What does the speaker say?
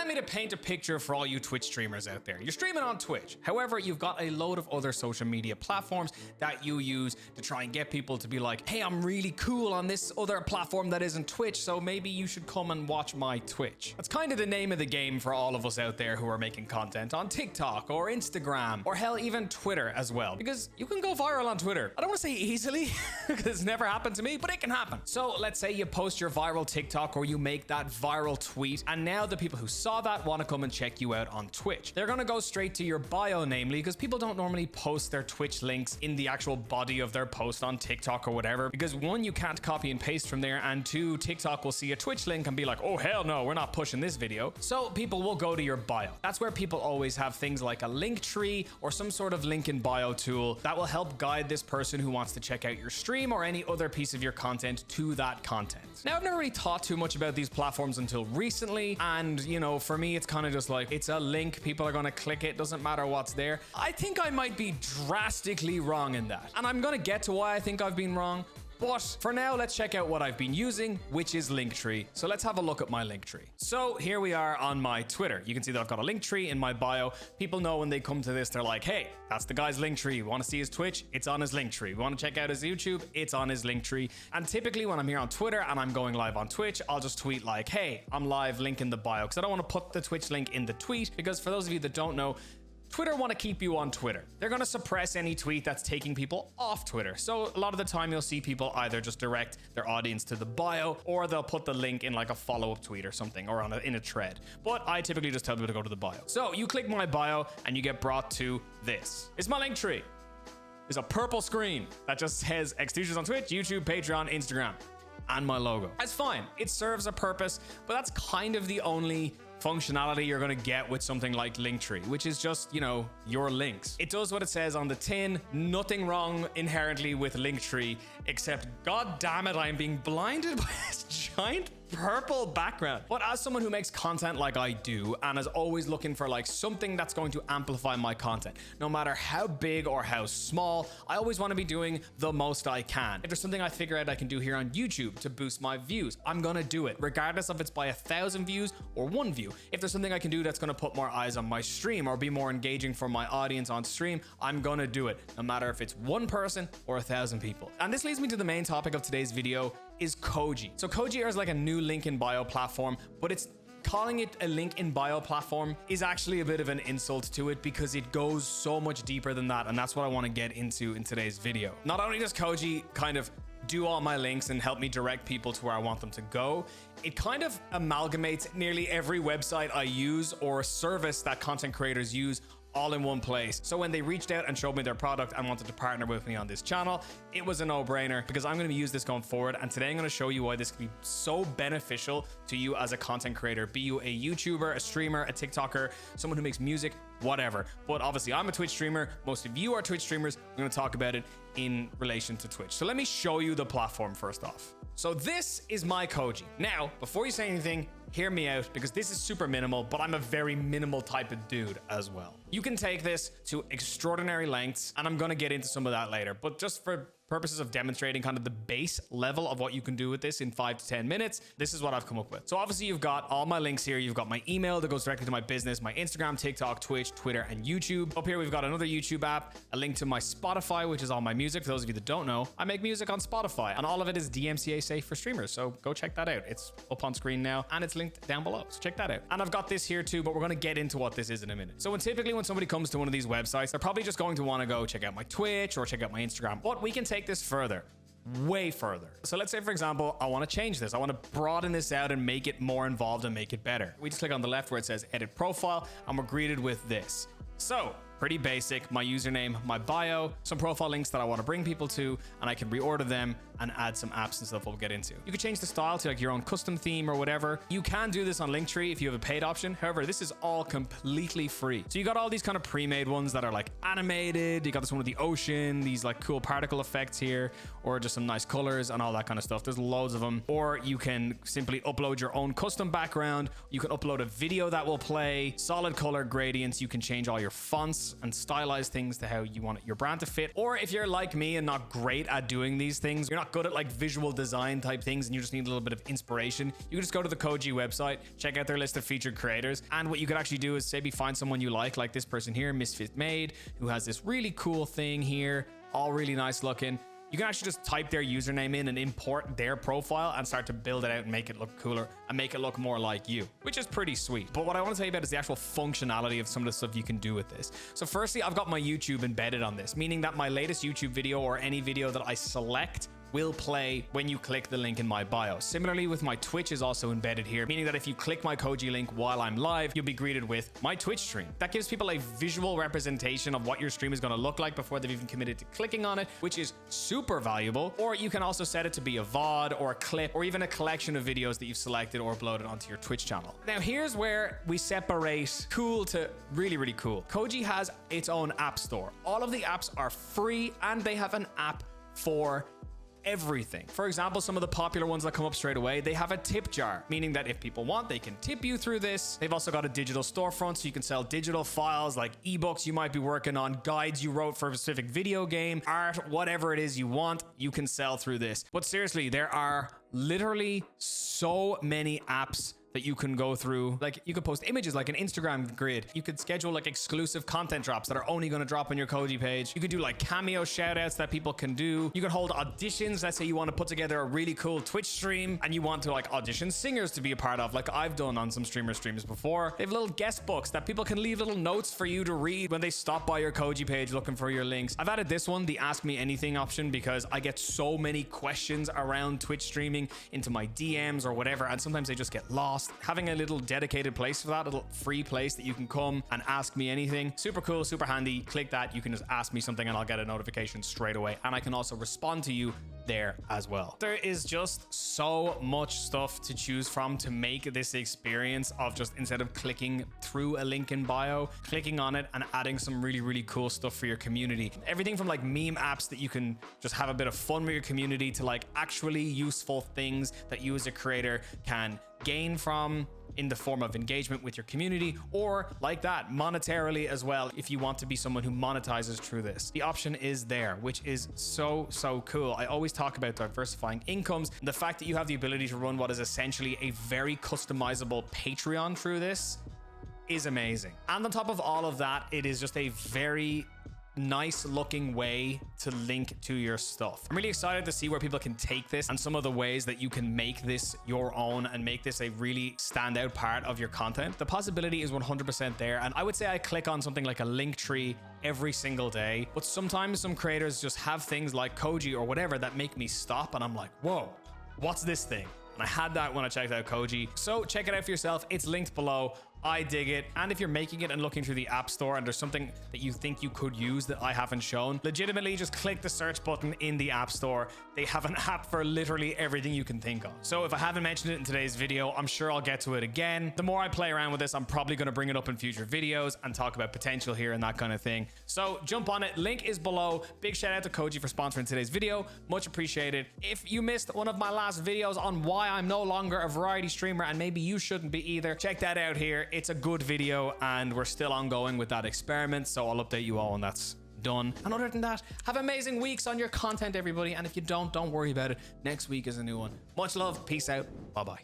me to paint a picture for all you Twitch streamers out there. You're streaming on Twitch. However, you've got a load of other social media platforms that you use to try and get people to be like, hey, I'm really cool on this other platform that isn't Twitch, so maybe you should come and watch my Twitch. That's kind of the name of the game for all of us out there who are making content on TikTok or Instagram, or hell, even Twitter as well, because you can go viral on Twitter. I don't want to say easily, because it's never happened to me, but it can happen. So let's say you post your viral TikTok or you make that viral tweet, and now the people who saw that want to come and check you out on Twitch. They're going to go straight to your bio, namely, because people don't normally post their Twitch links in the actual body of their post on TikTok or whatever, because one, you can't copy and paste from there, and two, TikTok will see a Twitch link and be like, oh hell no, we're not pushing this video. So people will go to your bio. That's where people always have things like a Linktree or some sort of link in bio tool that will help guide this person who wants to check out your stream or any other piece of your content to that content. Now, I've never really thought too much about these platforms until recently, and you know, for me, it's kind of just like, it's a link, people are going to click it, doesn't matter what's there. I think I might be drastically wrong in that, and I'm going to get to why I think I've been wrong. But for now, let's check out what I've been using, which is Linktree. So let's have a look at my Linktree. So here we are on my Twitter. You can see that I've got a Linktree in my bio. People know when they come to this, they're like, hey, that's the guy's Linktree. Want to see his Twitch? It's on his Linktree. Want to check out his YouTube? It's on his Linktree. And typically when I'm here on Twitter and I'm going live on Twitch, I'll just tweet like, hey, I'm live, link in the bio. Because I don't want to put the Twitch link in the tweet, because for those of you that don't know, Twitter want to keep you on Twitter. They're going to suppress any tweet that's taking people off Twitter. So a lot of the time you'll see people either just direct their audience to the bio, or they'll put the link in like a follow-up tweet or something, or in a thread. But I typically just tell people to go to the bio. So you click my bio and you get brought to this. It's my Linktree. There's a purple screen that just says Executions on Twitch, YouTube, Patreon, Instagram, and my logo. That's fine. It serves a purpose, but that's kind of the only functionality you're going to get with something like Linktree, which is just, you know, your links. It does what it says on the tin. Nothing wrong inherently with Linktree, except, god damn it, I'm being blinded by this giant purple background. But as someone who makes content like I do, and is always looking for like something that's going to amplify my content, no matter how big or how small, I always want to be doing the most I can. If there's something I figure out I can do here on YouTube to boost my views, I'm gonna do it, regardless if it's by 1,000 views or 1 view. If there's something I can do that's gonna put more eyes on my stream or be more engaging for my audience on stream, I'm gonna do it, no matter if it's 1 person or 1,000 people. And this leads me to the main topic of today's video, is Koji. So Koji is like a new link in bio platform, but it's calling it a link in bio platform is actually a bit of an insult to it, because it goes so much deeper than that, and that's what I want to get into in today's video. Not only does Koji kind of do all my links and help me direct people to where I want them to go, it kind of amalgamates nearly every website I use or service that content creators use all in one place. So when they reached out and showed me their product and wanted to partner with me on this channel, it was a no-brainer, because I'm going to use this going forward. And today I'm going to show you why this can be so beneficial to you as a content creator, be you a YouTuber, a streamer, a TikToker, someone who makes music, whatever. But obviously I'm a Twitch streamer. Most of you are Twitch streamers. I'm going to talk about it in relation to Twitch. So let me show you the platform first off. So this is my Koji. Now, before you say anything, hear me out, because this is super minimal, but I'm a very minimal type of dude as well. You can take this to extraordinary lengths, and I'm going to get into some of that later, but just for purposes of demonstrating kind of the base level of what you can do with this in 5 to 10 minutes, this is what I've come up with. So obviously you've got all my links here. You've got my email that goes directly to my business, my Instagram, TikTok, Twitch, Twitter, and YouTube. Up here, we've got another YouTube app, a link to my Spotify, which is all my music. For those of you that don't know, I make music on Spotify, and all of it is DMCA safe for streamers. So go check that out. It's up on screen now, and it's linked down below. So check that out. And I've got this here too, but we're going to get into what this is in a minute. So typically when somebody comes to one of these websites, they're probably just going to want to go check out my Twitch or check out my Instagram. But we can take this further. Way further. So let's say, for example, I want to change this. I want to broaden this out and make it more involved and make it better. We just click on the left where it says edit profile, and we're greeted with this. So pretty basic, my username, my bio, some profile links that I want to bring people to, and I can reorder them and add some apps and stuff we'll get into. You could change the style to like your own custom theme or whatever. You can do this on Linktree if you have a paid option. However, this is all completely free. So you got all these kind of pre-made ones that are like animated. You got this one with the ocean, these like cool particle effects here, or just some nice colors and all that kind of stuff. There's loads of them. Or you can simply upload your own custom background. You can upload a video that will play, solid color gradients. You can change all your fonts and stylize things to how you want your brand to fit. Or if you're like me and not great at doing these things, you're not not good at like visual design type things and you just need a little bit of inspiration, you can just go to the Koji website, check out their list of featured creators. And what you could actually do is maybe find someone you like this person here, Misfit Made, who has this really cool thing here, all really nice looking. You can actually just type their username in and import their profile and start to build it out and make it look cooler and make it look more like you, which is pretty sweet. But what I want to tell you about is the actual functionality of some of the stuff you can do with this. So firstly, I've got my YouTube embedded on this, meaning that my latest YouTube video or any video that I select will play when you click the link in my bio. Similarly with my Twitch is also embedded here, meaning that if you click my Koji link while I'm live, you'll be greeted with my Twitch stream. That gives people a visual representation of what your stream is going to look like before they've even committed to clicking on it, which is super valuable. Or you can also set it to be a VOD or a clip or even a collection of videos that you've selected or uploaded onto your Twitch channel. Now here's where we separate cool to really, really cool. Koji has its own app store. All of the apps are free and they have an app for everything. For example, some of the popular ones that come up straight away, they have a tip jar, meaning that if people want, they can tip you through this. They've also got a digital storefront, so you can sell digital files like ebooks you might be working on, guides you wrote for a specific video game, art, whatever it is you want, you can sell through this. But seriously, there are literally so many apps that you can go through. Like you could post images like an Instagram grid. You could schedule like exclusive content drops that are only going to drop on your Koji page. You could do like cameo shout outs that people can do. You could hold auditions. Let's say you want to put together a really cool Twitch stream and you want to like audition singers to be a part of, like I've done on some streamers before. They have little guest books that people can leave little notes for you to read when they stop by your Koji page looking for your links. I've added this one, the Ask Me Anything option, because I get so many questions around Twitch streaming into my DMs or whatever, and sometimes they just get lost. Having a little dedicated place for that, a little free place that you can come and ask me anything, super cool, super handy. Click that, you can just ask me something and I'll get a notification straight away, and I can also respond to you there as well. There is just so much stuff to choose from to make this experience of just, instead of clicking through a link in bio, clicking on it and adding some really, really cool stuff for your community. Everything from like meme apps that you can just have a bit of fun with your community to like actually useful things that you as a creator can gain from in the form of engagement with your community, or like that monetarily as well if you want to be someone who monetizes through this. The option is there, which is so cool. I always talk about diversifying incomes, and the fact that you have the ability to run what is essentially a very customizable Patreon through this is amazing. And on top of all of that, it is just a very nice looking way to link to your stuff. I'm really excited to see where people can take this and some of the ways that you can make this your own and make this a really standout part of your content. The possibility is 100% there, and I would say I click on something like a Linktree every single day, but sometimes some creators just have things like Koji or whatever that make me stop and I'm like, whoa, what's this thing? And I had that when I checked out Koji. So check it out for yourself. It's linked below. I dig it. And if you're making it and looking through the App Store and there's something that you think you could use that I haven't shown, legitimately just click the search button in the App Store. They have an app for literally everything you can think of. So if I haven't mentioned it in today's video, I'm sure I'll get to it again. The more I play around with this, I'm probably going to bring it up in future videos and talk about potential here and that kind of thing. So jump on it. Link is below. Big shout out to Koji for sponsoring today's video. Much appreciated. If you missed one of my last videos on why I'm no longer a variety streamer, and maybe you shouldn't be either, check that out here. It's a good video and we're still ongoing with that experiment, so I'll update you all when that's done. And other than that, have amazing weeks on your content, everybody. And if you don't worry about it. Next week is a new one. Much love. Peace out. Bye bye.